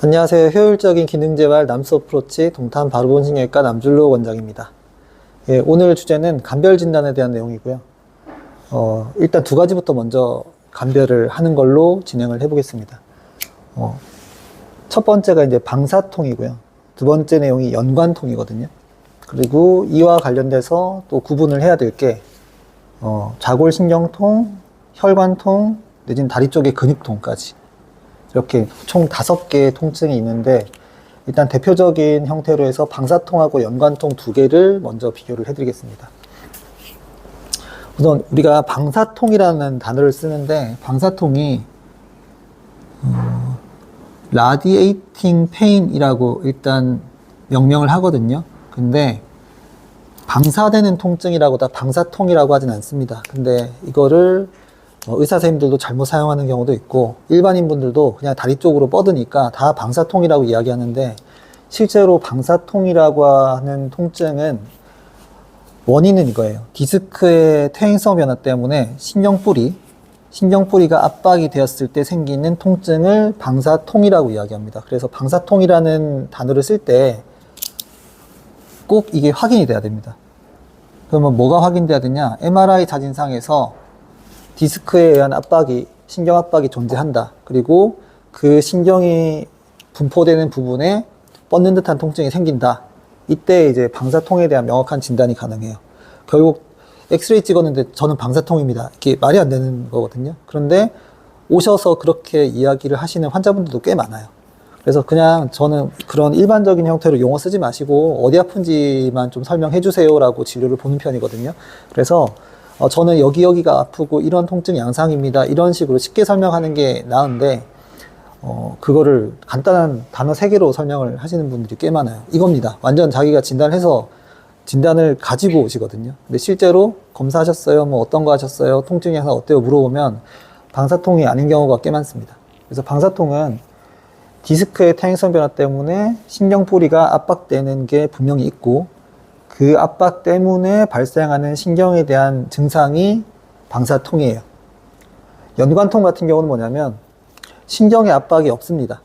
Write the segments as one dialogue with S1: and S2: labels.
S1: 안녕하세요. 효율적인 기능재활 남수 어프로치 동탄 바로본신경외과 남준로 원장입니다. 예, 오늘 주제는 간별 진단에 대한 내용이고요. 일단 두 가지부터 먼저 간별을 하는 걸로 진행을 해보겠습니다. 첫 번째가 이제 방사통이고요. 두 번째 내용이 연관통이거든요. 그리고 이와 관련돼서 또 구분을 해야 될 게 좌골신경통, 혈관통, 내지는 다리 쪽의 근육통까지 이렇게 총 5개의 통증이 있는데, 일단 대표적인 형태로 해서 방사통하고 연관통 두 개를 먼저 비교를 해드리겠습니다. 우선 우리가 방사통이라는 단어를 쓰는데, 방사통이 radiating pain이라고 일단 명명을 하거든요. 근데 방사되는 통증이라고 다 방사통이라고 하진 않습니다. 근데 이거를 의사 선생님들도 잘못 사용하는 경우도 있고, 일반인 분들도 그냥 다리 쪽으로 뻗으니까 다 방사통이라고 이야기하는데, 실제로 방사통이라고 하는 통증은 원인은 이거예요. 디스크의 퇴행성 변화 때문에 신경뿌리가 압박이 되었을 때 생기는 통증을 방사통이라고 이야기합니다. 그래서 방사통이라는 단어를 쓸 때 꼭 이게 확인이 돼야 됩니다. 그러면 뭐가 확인돼야 되냐? MRI 사진상에서 디스크에 의한 신경 압박이 존재한다. 그리고 그 신경이 분포되는 부분에 뻗는 듯한 통증이 생긴다. 이때 이제 방사통에 대한 명확한 진단이 가능해요. 결국 엑스레이 찍었는데 저는 방사통입니다. 이게 말이 안 되는 거거든요. 그런데 오셔서 그렇게 이야기를 하시는 환자분들도 꽤 많아요. 그래서 그냥 저는 그런 일반적인 형태로 용어 쓰지 마시고 어디 아픈지만 좀 설명해 주세요라고 진료를 보는 편이거든요. 그래서 저는 여기가 아프고 이런 통증 양상입니다. 이런 식으로 쉽게 설명하는 게 나은데, 그거를 간단한 단어 3개로 설명을 하시는 분들이 꽤 많아요. 이겁니다. 완전 자기가 진단을 가지고 오시거든요. 근데 실제로 검사하셨어요? 뭐 어떤 거 하셨어요? 통증 양상 어때요? 물어보면 방사통이 아닌 경우가 꽤 많습니다. 그래서 방사통은 디스크의 퇴행성 변화 때문에 신경뿌리가 압박되는 게 분명히 있고, 그 압박 때문에 발생하는 신경에 대한 증상이 방사통이에요. 연관통 같은 경우는 뭐냐면 신경의 압박이 없습니다.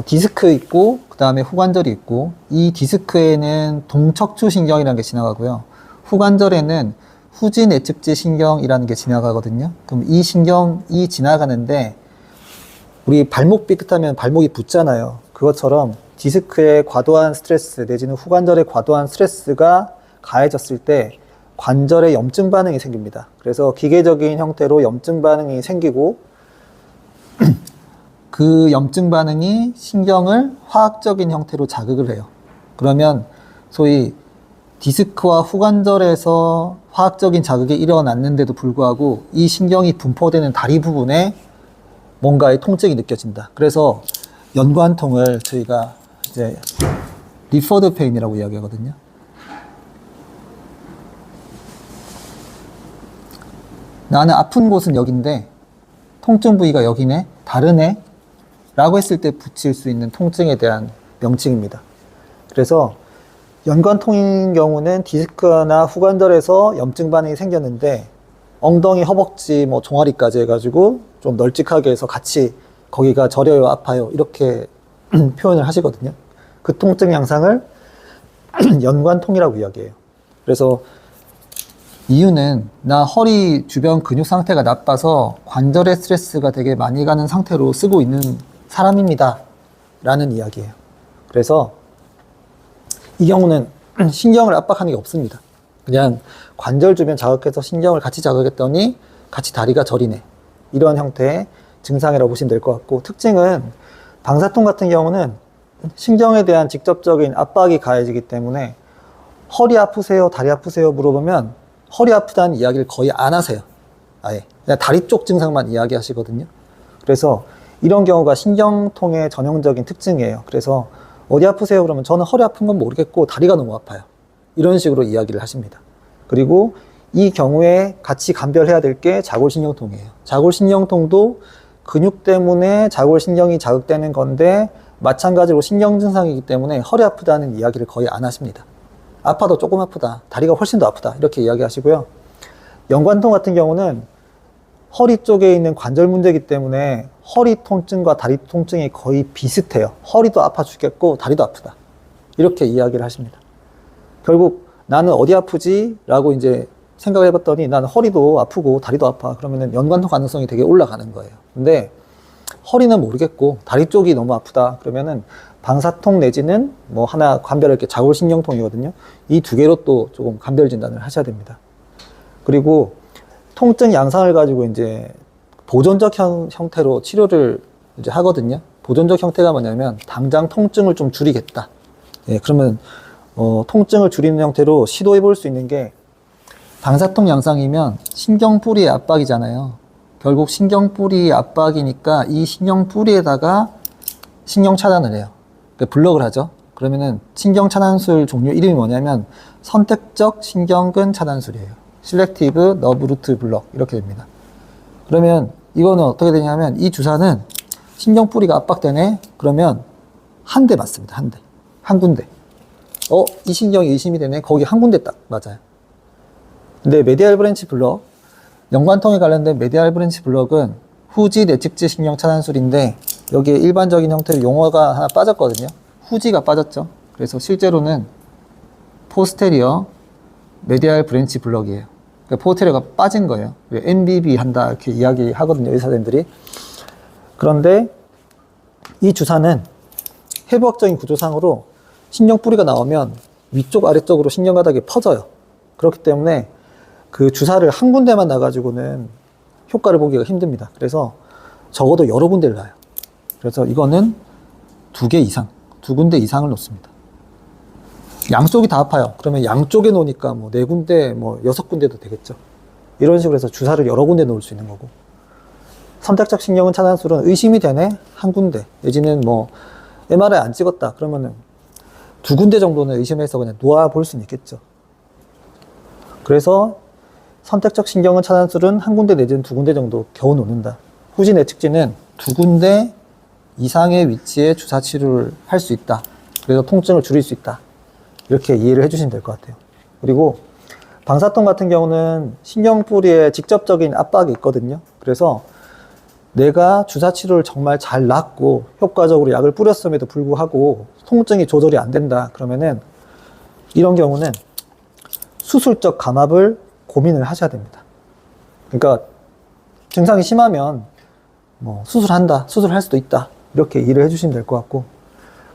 S1: 디스크 있고 그 다음에 후관절이 있고, 이 디스크에는 동척추신경이라는 게 지나가고요. 후관절에는 후지내측지 신경이라는 게 지나가거든요. 그럼 이 신경이 지나가는데, 우리 발목 삐끗하면 발목이 붓잖아요. 그것처럼 디스크의 과도한 스트레스 내지는 후관절의 과도한 스트레스가 가해졌을 때 관절에 염증 반응이 생깁니다. 그래서 기계적인 형태로 염증 반응이 생기고, 그 염증 반응이 신경을 화학적인 형태로 자극을 해요. 그러면 소위 디스크와 후관절에서 화학적인 자극이 일어났는데도 불구하고 이 신경이 분포되는 다리 부분에 뭔가의 통증이 느껴진다. 그래서 연관통을 저희가 이제 리퍼드 페인이라고 이야기하거든요. 나는 아픈 곳은 여긴데 통증 부위가 여기네, 다르네 라고 했을 때 붙일 수 있는 통증에 대한 명칭입니다. 그래서 연관통인 경우는 디스크나 후관절에서 염증 반응이 생겼는데 엉덩이, 허벅지, 종아리까지 해가지고 좀 널찍하게 해서 같이 거기가 저려요, 아파요 이렇게 표현을 하시거든요. 그 통증 양상을 연관통이라고 이야기해요. 그래서 이유는 나 허리 주변 근육 상태가 나빠서 관절의 스트레스가 되게 많이 가는 상태로 쓰고 있는 사람입니다 라는 이야기예요. 그래서 이 경우는 신경을 압박하는 게 없습니다. 그냥 관절 주변 자극해서 신경을 같이 자극했더니 같이 다리가 저리네, 이런 형태의 증상이라고 보시면 될 것 같고, 특징은 방사통 같은 경우는 신경에 대한 직접적인 압박이 가해지기 때문에 허리 아프세요? 다리 아프세요? 물어보면 허리 아프다는 이야기를 거의 안 하세요. 아예 그냥 다리 쪽 증상만 이야기하시거든요. 그래서 이런 경우가 신경통의 전형적인 특징이에요. 그래서 어디 아프세요? 그러면 저는 허리 아픈 건 모르겠고 다리가 너무 아파요, 이런 식으로 이야기를 하십니다. 그리고 이 경우에 같이 간별해야 될 게 좌골신경통이에요. 좌골신경통도 근육 때문에 좌골신경이 자극되는 건데, 마찬가지로 신경 증상이기 때문에 허리 아프다는 이야기를 거의 안 하십니다. 아파도 조금 아프다, 다리가 훨씬 더 아프다 이렇게 이야기하시고요. 연관통 같은 경우는 허리 쪽에 있는 관절 문제이기 때문에 허리 통증과 다리 통증이 거의 비슷해요. 허리도 아파 죽겠고 다리도 아프다. 이렇게 이야기를 하십니다. 결국 나는 어디 아프지? 라고 이제 생각을 해봤더니 나는 허리도 아프고 다리도 아파. 그러면은 연관성 가능성이 되게 올라가는 거예요. 근데 허리는 모르겠고 다리 쪽이 너무 아프다. 그러면은 방사통 내지는 뭐 하나 감별할 게 자골신경통이거든요. 이 두 개로 또 조금 감별 진단을 하셔야 됩니다. 그리고 통증 양상을 가지고 이제 보존적 형태로 치료를 이제 하거든요. 보존적 형태가 뭐냐면 당장 통증을 좀 줄이겠다. 예, 그러면 통증을 줄이는 형태로 시도해 볼 수 있는 게 방사통 양상이면 신경뿌리의 압박이잖아요. 결국 신경뿌리 압박이니까 이 신경뿌리에다가 신경 차단을 해요. 그러니까 블럭을 하죠. 그러면은 신경 차단술 종류 이름이 뭐냐면 선택적 신경근 차단술이에요. Selective Nerve Root Block 이렇게 됩니다. 그러면 이거는 어떻게 되냐면 이 주사는 신경뿌리가 압박되네. 그러면 한 대 맞습니다. 한 대. 한 군데. 이 신경이 의심이 되네. 거기 한 군데 딱 맞아요. 근데 메디알 브랜치 블럭, 연관통에 관련된 메디알 브랜치 블럭은 후지 내측지 신경 차단술인데 여기에 일반적인 형태로 용어가 하나 빠졌거든요. 후지가 빠졌죠. 그래서 실제로는 포스테리어 메디알 브랜치 블럭이에요. 그러니까 포스테리어가 빠진 거예요. MBB 한다 이렇게 이야기하거든요. 의사들이. 그런데 이 주사는 해부학적인 구조상으로 신경뿌리가 나오면 위쪽 아래쪽으로 신경가닥이 퍼져요. 그렇기 때문에 그 주사를 한 군데만 놔가지고는 효과를 보기가 힘듭니다. 그래서 적어도 여러 군데를 놔요. 그래서 이거는 두 군데 이상을 놓습니다. 양쪽이 다 아파요. 그러면 양쪽에 놓으니까 뭐 4군데, 뭐 6군데도 되겠죠. 이런 식으로 해서 주사를 여러 군데 놓을 수 있는 거고. 선택적 신경은 차단술은 의심이 되네? 한 군데. 내지는 뭐 MRI 안 찍었다. 그러면은 2군데 정도는 의심해서 그냥 놓아볼 수는 있겠죠. 그래서 선택적 신경은 차단술은 한 군데 내지는 2군데 정도 겨우 놓는다. 후지 내측지는 2군데 이상의 위치에 주사 치료를 할 수 있다. 그래서 통증을 줄일 수 있다. 이렇게 이해를 해주시면 될 것 같아요. 그리고 방사통 같은 경우는 신경뿌리에 직접적인 압박이 있거든요. 그래서 내가 주사 치료를 정말 잘 놨고 효과적으로 약을 뿌렸음에도 불구하고 통증이 조절이 안 된다. 그러면은 이런 경우는 수술적 감압을 고민을 하셔야 됩니다. 그러니까 증상이 심하면 뭐 수술한다, 수술할 수도 있다. 이렇게 이해를 해주시면 될 것 같고.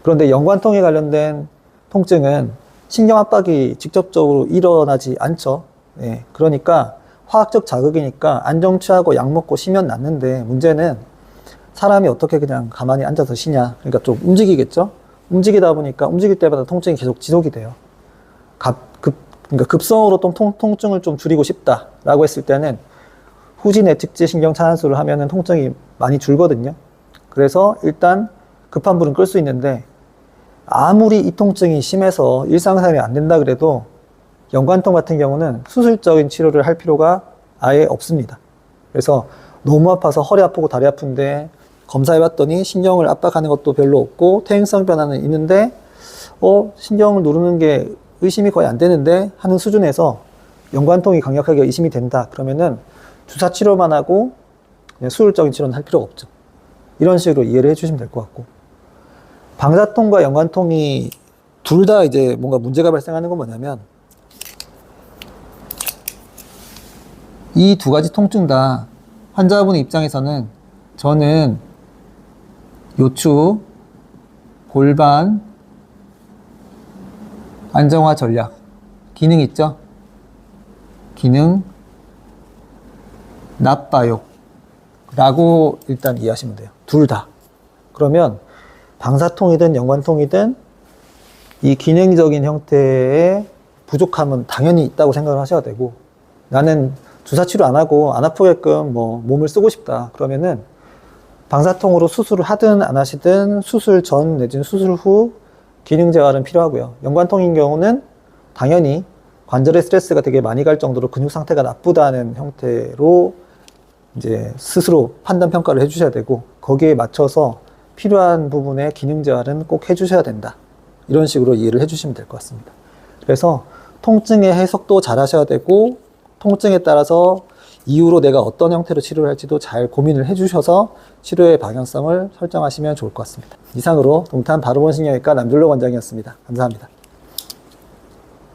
S1: 그런데 연관통에 관련된 통증은 신경 압박이 직접적으로 일어나지 않죠. 예, 그러니까 화학적 자극이니까 안정 취하고 약 먹고 쉬면 낫는데 문제는 사람이 어떻게 그냥 가만히 앉아서 쉬냐. 그러니까 좀 움직이겠죠. 움직이다 보니까 움직일 때마다 통증이 계속 지속이 돼요. 그러니까 급성으로 통증을 좀 줄이고 싶다라고 했을 때는 후지 내측지 신경 차단술을 하면은 통증이 많이 줄거든요. 그래서 일단 급한 불은 끌 수 있는데 아무리 이 통증이 심해서 일상생활이 안 된다 그래도 연관통 같은 경우는 수술적인 치료를 할 필요가 아예 없습니다. 그래서 너무 아파서 허리 아프고 다리 아픈데 검사해봤더니 신경을 압박하는 것도 별로 없고 퇴행성 변화는 있는데 신경을 누르는 게 의심이 거의 안 되는데 하는 수준에서 연관통이 강력하게 의심이 된다. 그러면은 주사 치료만 하고 그냥 수술적인 치료는 할 필요가 없죠. 이런 식으로 이해를 해주시면 될 것 같고. 방사통과 연관통이 둘 다 이제 뭔가 문제가 발생하는 건 뭐냐면 이 두 가지 통증 다 환자분의 입장에서는 저는 요추, 골반, 안정화 전략, 기능 있죠? 기능, 나빠요. 라고 일단 이해하시면 돼요. 둘 다. 그러면 방사통이든 연관통이든 이 기능적인 형태의 부족함은 당연히 있다고 생각을 하셔야 되고 나는 주사 치료 안 하고 안 아프게끔 뭐 몸을 쓰고 싶다. 그러면은 방사통으로 수술을 하든 안 하시든 수술 전 내지는 수술 후 기능 재활은 필요하고요. 연관통인 경우는 당연히 관절의 스트레스가 되게 많이 갈 정도로 근육 상태가 나쁘다는 형태로 이제 스스로 판단 평가를 해주셔야 되고 거기에 맞춰서 필요한 부분의 기능 재활은 꼭 해주셔야 된다. 이런 식으로 이해를 해주시면 될 것 같습니다. 그래서 통증의 해석도 잘 하셔야 되고 통증에 따라서 이후로 내가 어떤 형태로 치료를 할지도 잘 고민을 해주셔서 치료의 방향성을 설정하시면 좋을 것 같습니다. 이상으로 동탄 바로본 신경외과 남준로 원장이었습니다. 감사합니다.